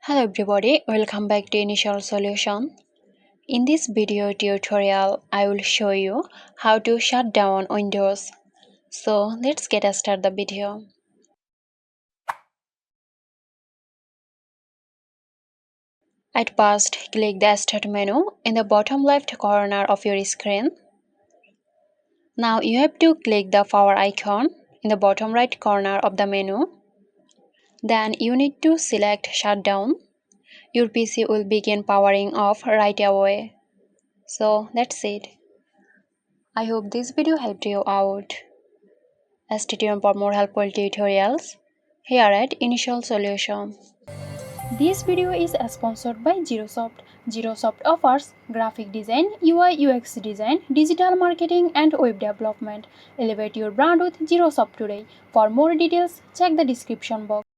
Hello everybody, welcome back to Initial Solution. In this video tutorial, I will show you how to shut down Windows. So let's get started the video. At first, click the Start menu in the bottom left corner of your screen. Now you have to click the power icon in the bottom right corner of the menu. Then you need to select Shutdown. Your PC will begin powering off right away. So that's it. I hope this video helped you out. Stay tuned for more helpful tutorials here at Initial Solution. This video is sponsored by Zerosoft. Zerosoft offers graphic design, UI UX design, digital marketing and web development. Elevate your brand with Zerosoft today. For more details, check the description box.